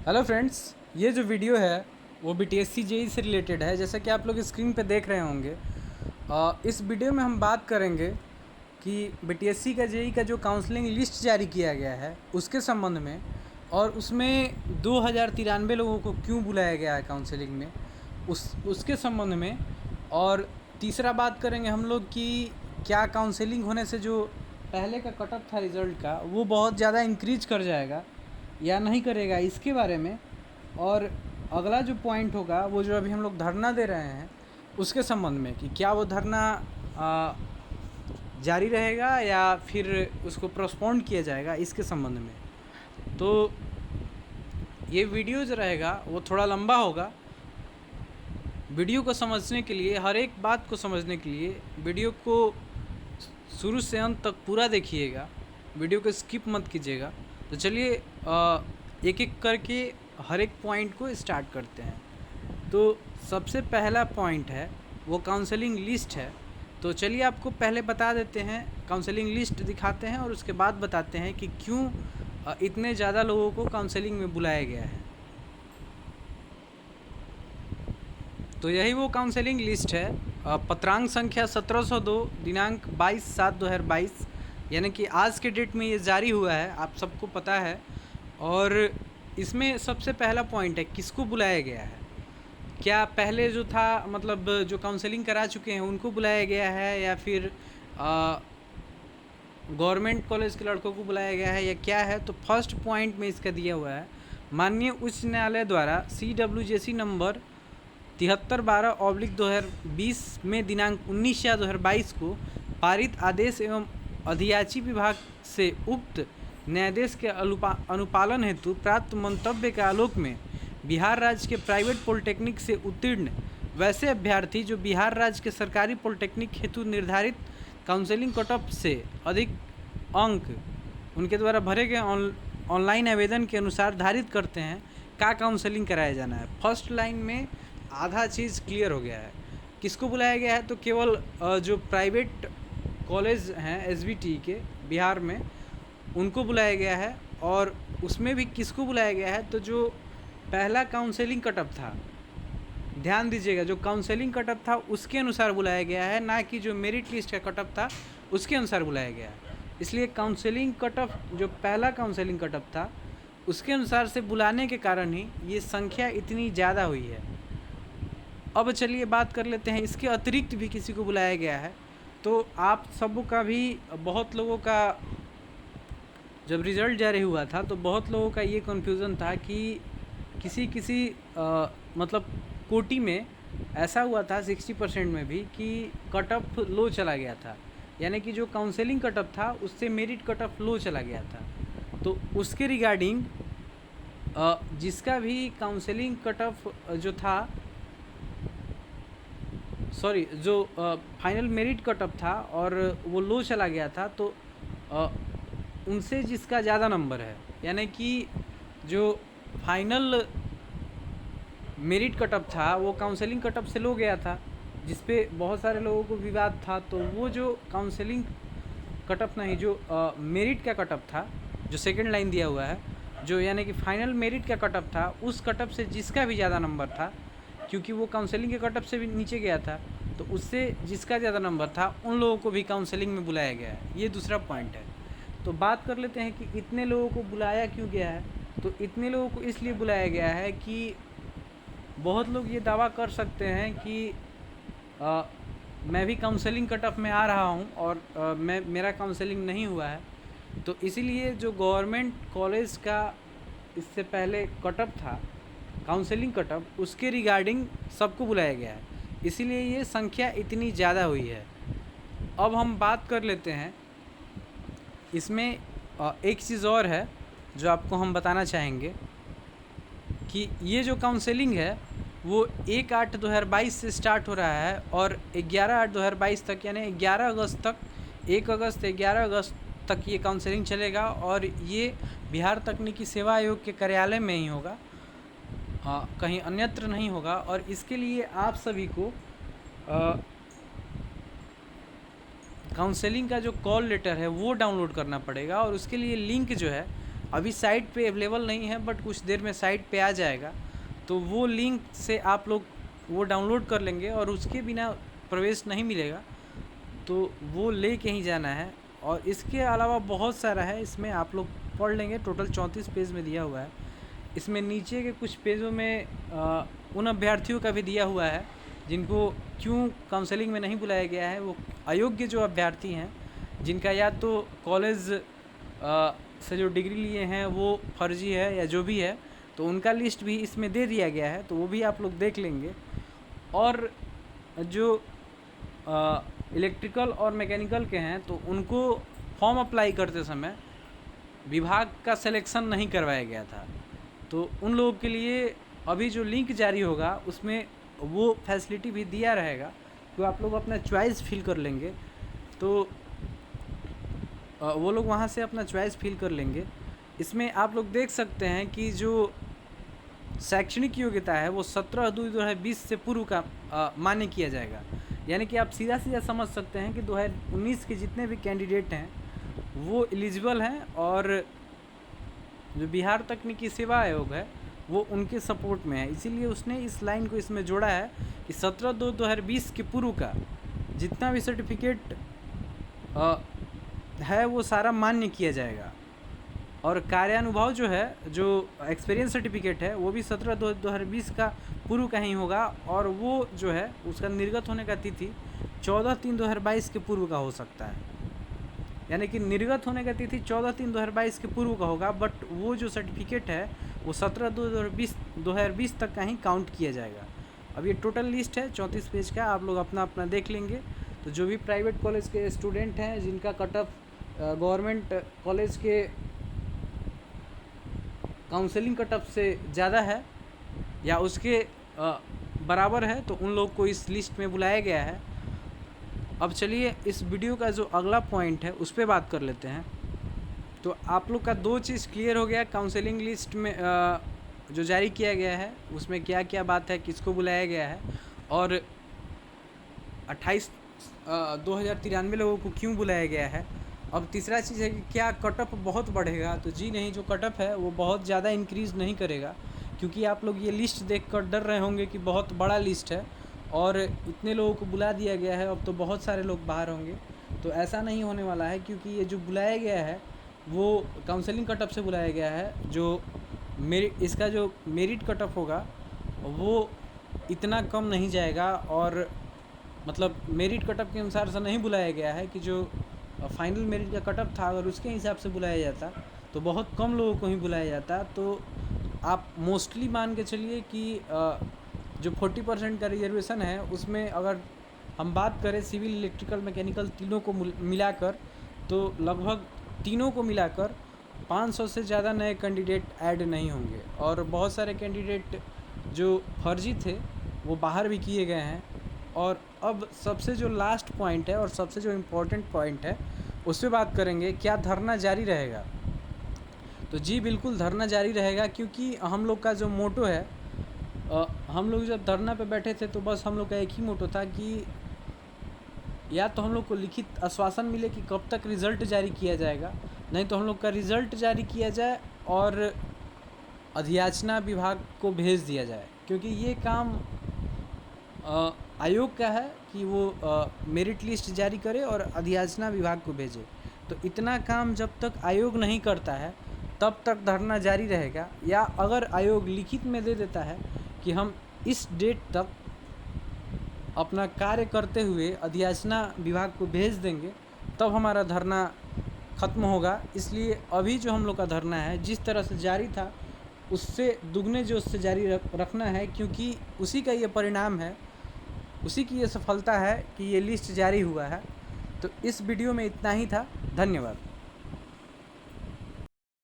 Hello friends, ये जो video है वो बीटीएससी जेईई से रिलेटेड है। जैसा कि आप लोग स्क्रीन पे देख रहे होंगे, इस वीडियो में हम बात करेंगे कि बीटीएससी का जेईई का जो काउंसलिंग लिस्ट जारी किया गया है उसके संबंध में, और उसमें 2093 लोगों को क्यों बुलाया गया है काउंसलिंग में उसके संबंध में। और तीसरा बात करेंगे हम लोग कि क्या काउंसलिंग होने से जो पहले का कटअप था रिज़ल्ट का वो बहुत ज़्यादा इंक्रीज कर जाएगा या नहीं करेगा, इसके बारे में। और अगला जो पॉइंट होगा वो जो अभी हम लोग धरना दे रहे हैं उसके संबंध में कि क्या वो धरना जारी रहेगा या फिर उसको पोस्टपोन किया जाएगा, इसके संबंध में। तो ये वीडियो जो रहेगा वो थोड़ा लंबा होगा। वीडियो को समझने के लिए, हर एक बात को समझने के लिए वीडियो को शुरू से अंत तक पूरा देखिएगा, वीडियो को स्किप मत कीजिएगा। तो चलिए एक एक करके हर एक पॉइंट को स्टार्ट करते हैं। तो सबसे पहला पॉइंट है वो काउंसलिंग लिस्ट है। तो चलिए आपको पहले बता देते हैं, काउंसलिंग लिस्ट दिखाते हैं और उसके बाद बताते हैं कि क्यों इतने ज़्यादा लोगों को काउंसलिंग में बुलाया गया है। तो यही वो काउंसलिंग लिस्ट है। पत्रांक संख्या 1702 दिनांक 22/7/2022, यानी कि आज के डेट में ये जारी हुआ है, आप सबको पता है। और इसमें सबसे पहला पॉइंट है किसको बुलाया गया है। क्या पहले जो था, मतलब जो काउंसलिंग करा चुके हैं उनको बुलाया गया है, या फिर गवर्नमेंट कॉलेज के लड़कों को बुलाया गया है, या क्या है। तो फर्स्ट पॉइंट में इसका दिया हुआ है, माननीय उच्च न्यायालय द्वारा CWJC नंबर 73/12/2020 में दिनांक 19/6/2022 को पारित आदेश एवं अधियाची विभाग से उक्त न्यायादेश के अनुपालन हेतु प्राप्त मंतव्य के आलोक में बिहार राज्य के प्राइवेट पॉलिटेक्निक से उत्तीर्ण वैसे अभ्यर्थी जो बिहार राज्य के सरकारी पॉलिटेक्निक हेतु निर्धारित काउंसलिंग कट ऑफ से अधिक अंक उनके द्वारा भरे गए ऑनलाइन आवेदन के अनुसार धारित करते हैं का काउंसलिंग कराया जाना है। फर्स्ट लाइन में आधा चीज़ क्लियर हो गया है। किसको बुलाया गया है, तो केवल जो प्राइवेट कॉलेज हैं SBT के बिहार में उनको बुलाया गया है। और उसमें भी किसको बुलाया गया है, तो जो पहला काउंसलिंग कटअप था, ध्यान दीजिएगा, जो काउंसलिंग कटअप था उसके अनुसार बुलाया गया है, ना कि जो मेरिट लिस्ट का कटअप था उसके अनुसार बुलाया गया है। इसलिए काउंसलिंग कटअप, जो पहला काउंसलिंग कटअप था उसके अनुसार से बुलाने के कारण ही ये संख्या इतनी ज़्यादा हुई है। अब चलिए बात कर लेते हैं, इसके अतिरिक्त भी किसी को बुलाया गया है। तो आप सबों का भी, बहुत लोगों का जब रिज़ल्ट जारी हुआ था तो बहुत लोगों का ये कन्फ्यूज़न था कि किसी मतलब कोटी में ऐसा हुआ था 60% में भी कि कट ऑफ लो चला गया था, यानी कि जो काउंसलिंग कट ऑफ था उससे मेरिट कट ऑफ लो चला गया था। तो उसके रिगार्डिंग जिसका भी काउंसलिंग कट ऑफ जो था, सॉरी, जो फाइनल मेरिट कट ऑफ था और वो लो चला गया था, तो उनसे जिसका ज़्यादा नंबर है, यानी कि जो फाइनल मेरिट कट ऑफ था वो काउंसलिंग कट ऑफ से लो गया था, जिस पे बहुत सारे लोगों को विवाद था। तो वो जो काउंसलिंग कट ऑफ नहीं, जो मेरिट का कट ऑफ था, जो सेकंड लाइन दिया हुआ है, जो यानी कि फाइनल मेरिट का कट ऑफ था, उस कट ऑफ से जिसका भी ज़्यादा नंबर था, क्योंकि वो काउंसलिंग के कट ऑफ से भी नीचे गया था, तो उससे जिसका ज़्यादा नंबर था उन लोगों को भी काउंसलिंग में बुलाया गया है। ये दूसरा पॉइंट है। तो बात कर लेते हैं कि इतने लोगों को बुलाया क्यों गया है। तो इतने लोगों को इसलिए बुलाया गया है कि बहुत लोग ये दावा कर सकते हैं कि मैं भी काउंसलिंग कट ऑफ में आ रहा हूँ और मेरा काउंसलिंग नहीं हुआ है। तो इसीलिए जो गवर्नमेंट कॉलेज का इससे पहले कट ऑफ था, काउंसलिंग कट ऑफ, उसके रिगार्डिंग सबको बुलाया गया है, इसीलिए ये संख्या इतनी ज़्यादा हुई है। अब हम बात कर लेते हैं, इसमें एक चीज़ और है जो आपको हम बताना चाहेंगे कि ये जो काउंसलिंग है वो 1/8/2022 से स्टार्ट हो रहा है और 11/8/2022 तक, यानी 11 अगस्त तक, 1 अगस्त से 11 अगस्त तक ये काउंसलिंग चलेगा। और ये बिहार तकनीकी सेवा आयोग के कार्यालय में ही होगा, कहीं अन्यत्र नहीं होगा। और इसके लिए आप सभी को काउंसलिंग का जो कॉल लेटर है वो डाउनलोड करना पड़ेगा, और उसके लिए लिंक जो है अभी साइट पे अवेलेबल नहीं है, बट कुछ देर में साइट पे आ जाएगा। तो वो लिंक से आप लोग वो डाउनलोड कर लेंगे और उसके बिना प्रवेश नहीं मिलेगा, तो वो ले के ही जाना है। और इसके अलावा बहुत सारा है, इसमें आप लोग पढ़ लेंगे। टोटल 34 पेज में दिया हुआ है। इसमें नीचे के कुछ पेजों में उन अभ्यर्थियों का भी दिया हुआ है जिनको क्यों काउंसलिंग में नहीं बुलाया गया है। वो अयोग्य जो अभ्यर्थी हैं, जिनका या तो कॉलेज से जो डिग्री लिए हैं वो फर्जी है या जो भी है, तो उनका लिस्ट भी इसमें दे दिया गया है, तो वो भी आप लोग देख लेंगे। और जो इलेक्ट्रिकल और मैकेनिकल के हैं, तो उनको फॉर्म अप्लाई करते समय विभाग का सिलेक्शन नहीं करवाया गया था। तो उन लोगों के लिए अभी जो लिंक जारी होगा उसमें वो फैसिलिटी भी दिया रहेगा, तो आप लोग अपना चॉइस फिल कर लेंगे। तो वो लोग वहाँ से अपना चॉइस फिल कर लेंगे। इसमें आप लोग देख सकते हैं कि जो शैक्षणिक योग्यता है वो 17/2/2020 से पूर्व का मान्य किया जाएगा। यानी कि आप सीधा सीधा समझ सकते हैं कि 2019 के जितने भी कैंडिडेट हैं वो एलिजिबल हैं, और जो बिहार तकनीकी सेवा आयोग है वो उनके सपोर्ट में है। इसीलिए उसने इस लाइन को इसमें जोड़ा है कि 17/2/2020 के पूर्व का जितना भी सर्टिफिकेट है वो सारा मान्य किया जाएगा। और कार्यानुभव जो है, जो एक्सपीरियंस सर्टिफिकेट है, वो भी 17/2/2020 का पूर्व का ही होगा, और वो जो है उसका निर्गत होने का तिथि 14/3/2022 के पूर्व का हो सकता है। यानी कि निर्गत होने का तिथि 14/3/2022 के पूर्व का होगा, बट वो जो सर्टिफिकेट है वो 17/2/2020 तक का ही काउंट किया जाएगा। अब ये टोटल लिस्ट है 34 पेज का, आप लोग अपना अपना देख लेंगे। तो जो भी प्राइवेट कॉलेज के स्टूडेंट हैं जिनका कट ऑफ गवर्नमेंट कॉलेज के काउंसलिंग कट ऑफ से ज़्यादा है या उसके बराबर है, तो उन लोग को इस लिस्ट में बुलाया गया है। अब चलिए इस वीडियो का जो अगला पॉइंट है उस पर बात कर लेते हैं। तो आप लोग का दो चीज़ क्लियर हो गया। काउंसलिंग लिस्ट में जो जारी किया गया है उसमें क्या क्या बात है, किसको बुलाया गया है, और 2093 लोगों को क्यों बुलाया गया है। अब तीसरा चीज़ है कि क्या कट ऑफ बहुत बढ़ेगा। तो जी नहीं, जो कट ऑफ है वो बहुत ज़्यादा इंक्रीज़ नहीं करेगा, क्योंकि आप लोग ये लिस्ट देखकर डर रहे होंगे कि बहुत बड़ा लिस्ट है और इतने लोगों को बुला दिया गया है, अब तो बहुत सारे लोग बाहर होंगे। तो ऐसा नहीं होने वाला है, क्योंकि ये जो बुलाया गया है वो काउंसलिंग कट ऑफ से बुलाया गया है। जो इसका जो मेरिट कट ऑफ होगा वो इतना कम नहीं जाएगा, और मतलब मेरिट कट ऑफ के अनुसार से नहीं बुलाया गया है कि जो फाइनल मेरिट का कट ऑफ था अगर उसके हिसाब से बुलाया जाता तो बहुत कम लोगों को ही बुलाया जाता। तो आप मोस्टली मान के चलिए कि जो 40% का रिजर्वेशन है उसमें अगर हम बात करें सिविल, इलेक्ट्रिकल, मैकेनिकल तीनों को मिलाकर, तो लगभग तीनों को मिलाकर 500 से ज़्यादा नए कैंडिडेट ऐड नहीं होंगे। और बहुत सारे कैंडिडेट जो फर्जी थे वो बाहर भी किए गए हैं। और अब सबसे जो लास्ट पॉइंट है और सबसे जो इम्पोर्टेंट पॉइंट है उस पर बात करेंगे। क्या धरना जारी रहेगा? तो जी बिल्कुल धरना जारी रहेगा, क्योंकि हम लोग का जो मोटो है, हम लोग जब धरना पे बैठे थे तो बस हम लोग का एक ही मोटो था कि या तो हम लोग को लिखित आश्वासन मिले कि कब तक रिज़ल्ट जारी किया जाएगा, नहीं तो हम लोग का रिज़ल्ट जारी किया जाए और अधियाचना विभाग को भेज दिया जाए। क्योंकि ये काम आयोग का है कि वो मेरिट लिस्ट जारी करे और अधियाचना विभाग को भेजे। तो इतना काम जब तक आयोग नहीं करता है तब तक धरना जारी रहेगा। या अगर आयोग लिखित में दे देता है कि हम इस डेट तक अपना कार्य करते हुए अधियाचना विभाग को भेज देंगे, तब हमारा धरना ख़त्म होगा। इसलिए अभी जो हम लोग का धरना है जिस तरह से जारी था उससे दुगने जोश से जारी रखना है, क्योंकि उसी का ये परिणाम है, उसी की ये सफलता है कि ये लिस्ट जारी हुआ है। तो इस वीडियो में इतना ही था। धन्यवाद।